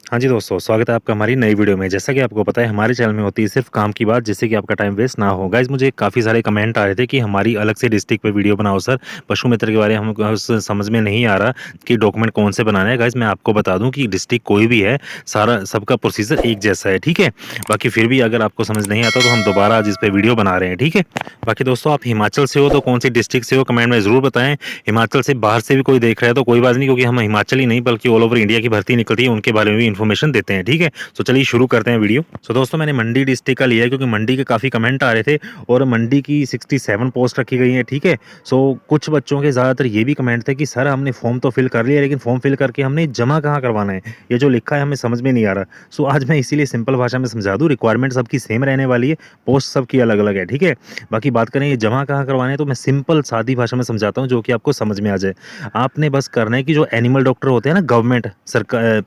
हाँ जी दोस्तों, स्वागत है आपका हमारी नई वीडियो में। जैसा कि आपको पता है हमारे चैनल में होती है सिर्फ़ काम की बात, जिससे कि आपका टाइम वेस्ट ना हो। गाइज़ मुझे काफ़ी सारे कमेंट आ रहे थे कि हमारी अलग से डिस्ट्रिक्ट पे वीडियो बनाओ सर, पशु मित्र के बारे में हमको समझ में नहीं आ रहा कि डॉक्यूमेंट कौन से बनाने हैं। गाइज़ मैं आपको बता दूँ कि डिस्ट्रिक्ट कोई भी है, सारा सबका प्रोसीजर एक जैसा है, ठीक है? बाकी फिर भी अगर आपको समझ नहीं आता तो हम दोबारा आज इस पे वीडियो बना रहे हैं, ठीक है? बाकी दोस्तों आप हिमाचल से हो तो कौन-सी डिस्ट्रिक्ट से हो कमेंट में ज़रूर बताएँ। हिमाचल से बाहर से भी कोई देख रहा है तो कोई बात नहीं, क्योंकि हम हिमाचल ही नहीं बल्कि ऑल ओवर इंडिया की भर्ती निकलती है, उनके बारे में भी इन्फॉर्मेशन देते हैं, ठीक है? तो चलिए शुरू करते हैं वीडियो। सो दोस्तों मैंने मंडी डिस्ट्रिक्ट का लिया है क्योंकि मंडी के काफ़ी कमेंट आ रहे थे और मंडी की 67 पोस्ट रखी गई है, ठीक है? सो कुछ बच्चों के ज़्यादातर ये भी कमेंट थे कि सर हमने फॉर्म तो फिल कर लिया लेकिन फॉर्म फिल करके हमने जमा कहाँ करवाना है? ये जो लिखा है हमें समझ में नहीं आ रहा। सो आज मैं इसीलिए सिंपल भाषा में समझा दूँ, रिक्वायरमेंट सबकी सेम रहने वाली है, पोस्ट सबकी अलग-अलग है, ठीक है? बाकी बात करें ये जमा कहाँ करवाना है तो मैं सिंपल सादी भाषा में समझाता हूँ जो कि आपको समझ में आ जाए। आपने बस करना है कि जो एनिमल डॉक्टर होते हैं ना गवर्नमेंट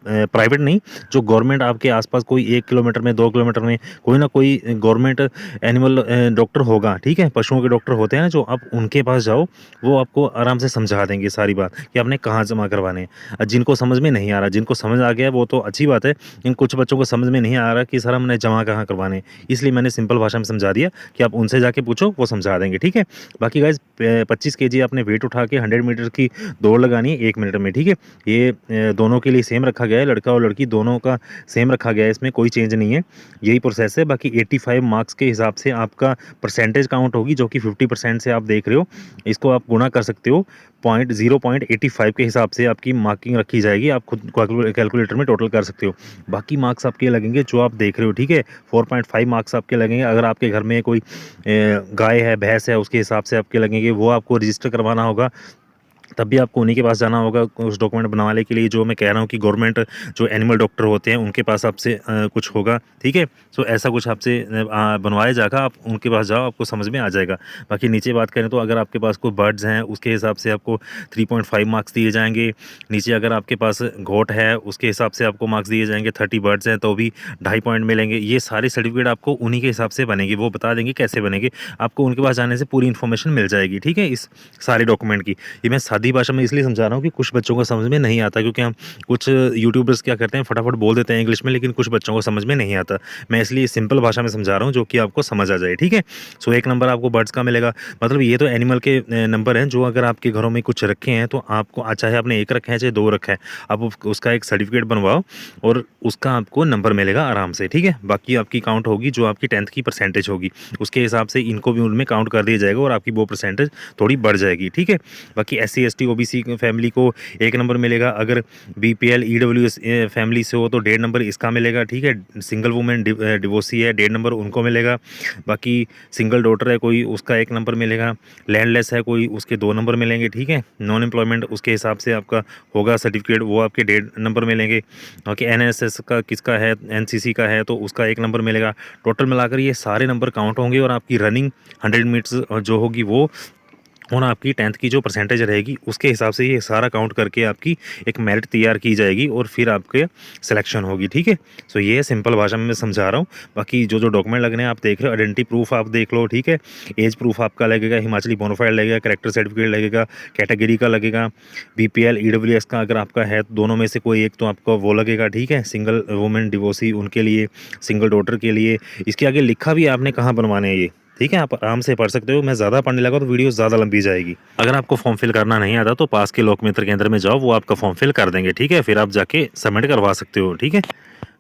प्राइवेट नहीं, जो गवर्नमेंट आपके आस-पास कोई 1 किलोमीटर में 2 किलोमीटर में कोई ना कोई गवर्नमेंट एनिमल डॉक्टर होगा, ठीक है? पशुओं के डॉक्टर होते हैं ना जो, आप उनके पास जाओ, वो आपको आराम से समझा देंगे सारी बात कि आपने कहाँ जमा करवाने हैं। जिनको समझ में नहीं आ रहा, जिनको समझ आ गया वो तो अच्छी बात है, लेकिन कुछ बच्चों को समझ में नहीं आ रहा कि सर हमने जमा कहाँ करवाने हैं। इसलिए मैंने सिंपल भाषा में समझा दिया कि आप उनसे जाके पूछो, वो समझा देंगे, ठीक है? बाकी गाइज़ 25 केजी आपने वेट उठा के 100 मीटर की दौड़ लगानी है 1 मिनट में, ठीक है? ये दोनों के लिए सेम रखा गया है, लड़का और लड़की दोनों का सेम रखा गया है, इसमें कोई चेंज नहीं है। यही प्रोसेस है। बाकी 85 मार्क्स के हिसाब से आपका परसेंटेज काउंट होगी, जो कि 50% से आप देख रहे हो। इसको आप गुणा कर सकते हो, 0.85 के हिसाब से आपकी मार्किंग रखी जाएगी। आप खुद कैलकुलेटर में टोटल कर सकते हो। बाकी मार्क्स आपके लगेंगे जो आप देख रहे हो, ठीक है? 4.5 मार्क्स आपके लगेंगे। अगर आपके घर में कोई गाय है, भैंस है, उसके हिसाब से आपके लगेंगे। वो आपको रजिस्टर करवाना होगा, तब भी आपको उन्हीं के पास जाना होगा उस डॉक्यूमेंट बनवाने के लिए। जो मैं कह रहा हूँ कि गवर्नमेंट जो एनिमल डॉक्टर होते हैं उनके पास आपसे कुछ होगा, ठीक है? सो ऐसा कुछ आपसे बनवाया जाएगा, आप उनके पास जाओ, आपको समझ में आ जाएगा। बाकी नीचे बात करें तो अगर आपके पास कोई बर्ड्स हैं उसके हिसाब से आपको 3.5 मार्क्स दिए जाएंगे। नीचे अगर आपके पास गोट है उसके हिसाब से आपको मार्क्स दिए जाएंगे। 30 बर्ड्स हैं तो भी 2.5 पॉइंट मिलेंगे। ये सारे सर्टिफिकेट आपको उन्हीं के हिसाब से बनेंगे, वो बता देंगे कैसे बनेंगे। आपको उनके पास जाने से पूरी इन्फॉर्मेशन मिल जाएगी, ठीक है? इस सारे डॉक्यूमेंट की। ये मैं सादी भाषा में इसलिए समझा रहा हूँ कि कुछ बच्चों को समझ में नहीं आता, क्योंकि हम कुछ यूट्यूबर्स क्या करते हैं फटाफट बोल देते हैं इंग्लिश में, लेकिन कुछ बच्चों को समझ में नहीं आता। मैं इसलिए सिंपल भाषा में समझा रहा हूँ जो कि आपको समझ आ जाए, ठीक है? सो 1 नंबर आपको बर्ड्स का मिलेगा, मतलब ये तो एनिमल के नंबर हैं जो अगर आपके घरों में कुछ रखे हैं तो आपको, चाहे आपने 1 रखा है चाहे 2 रखा है, आप उसका एक सर्टिफिकेट बनवाओ और उसका आपको नंबर मिलेगा आराम से, ठीक है? बाकी आपकी काउंट होगी जो आपकी 10th की परसेंटेज होगी, उसके हिसाब से इनको भी उनमें काउंट कर दिया जाएगा और आपकी वो परसेंटेज थोड़ी बढ़ जाएगी, ठीक है? बाकी SC ST OBC फैमिली को 1 नंबर मिलेगा। अगर BPL EWS फैमिली से हो तो 1.5 नंबर इसका मिलेगा, ठीक है? सिंगल वुमेन डिवोर्सी है, 1.5 नंबर उनको मिलेगा। बाकी सिंगल डॉटर है कोई, उसका 1 नंबर मिलेगा। लैंडलेस है कोई, उसके 2 नंबर मिलेंगे, ठीक है? नॉन एम्प्लॉयमेंट उसके हिसाब से आपका होगा सर्टिफिकेट, वो आपके 1.5 नंबर मिलेंगे। बाकी NSS का किसका है, NCC का है तो उसका 1 नंबर मिलेगा। टोटल मिलाकर ये सारे नंबर काउंट होंगे और आपकी रनिंग 100 मीटर्स जो होगी वो, और आपकी 10th की जो परसेंटेज रहेगी उसके हिसाब से ये सारा काउंट करके आपकी एक मेरिट तैयार की जाएगी और फिर आपके सिलेक्शन होगी, ठीक है? सो ये सिंपल भाषा में मैं समझा रहा हूँ। बाकी जो डॉक्यूमेंट लगने हैं आप देख रहे हो, आइडेंटिटी प्रूफ आप देख लो, ठीक है? एज प्रूफ आपका लगेगा, हिमाचली बोनाफाइड लगेगा, कैरेक्टर सर्टिफिकेट लगेगा, कैटेगरी का लगेगा, BPL EWS का अगर आपका है तो दोनों में से कोई एक तो आपका वो लगेगा, ठीक है? सिंगल वुमेन डिवोर्सी उनके लिए, सिंगल डॉटर के लिए। इसके आगे लिखा भी है आपने कहाँ बनवाने हैं ये, ठीक है? आप आराम से पढ़ सकते हो। मैं ज़्यादा पढ़ने लगा तो वीडियो ज़्यादा लंबी जाएगी। अगर आपको फॉर्म फिल करना नहीं आता तो पास के लोक मित्र केंद्र में जाओ, वो आपका फॉर्म फिल कर देंगे, ठीक है? फिर आप जाके सबमिट करवा सकते हो, ठीक है?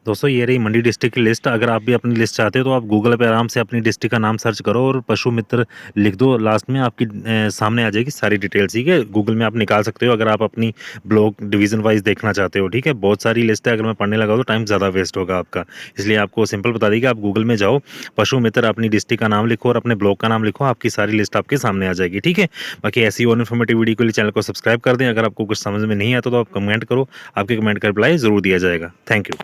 दोस्तों ये रही मंडी डिस्ट्रिक्ट की लिस्ट। अगर आप भी अपनी लिस्ट चाहते हो तो आप गूगल पे आराम से अपनी डिस्ट्रिक्ट का नाम सर्च करो और पशु मित्र लिख दो, लास्ट में आपकी सामने आ जाएगी सारी डिटेल्स, ठीक है? गूगल में आप निकाल सकते हो अगर आप अपनी ब्लॉक डिवीज़न वाइज देखना चाहते हो, ठीक है? बहुत सारी लिस्ट है, अगर मैं पढ़ने लगा तो टाइम ज़्यादा वेस्ट होगा आपका। इसलिए आपको सिंपल बता दी कि आप गूगल में जाओ, पशु मित्र अपनी डिस्ट्रिक्ट का नाम लिखो और अपने ब्लॉक का नाम लिखो, आपकी सारी लिस्ट आपके सामने आ जाएगी, ठीक है? बाकी ऐसी और इन्फॉर्मेटिव वीडियो के लिए चैनल को सब्सक्राइब कर दें। अगर आपको कुछ समझ में नहीं आता तो आप कमेंट करो, आपके कमेंट का रिप्लाई ज़रूर दिया जाएगा। Thank you.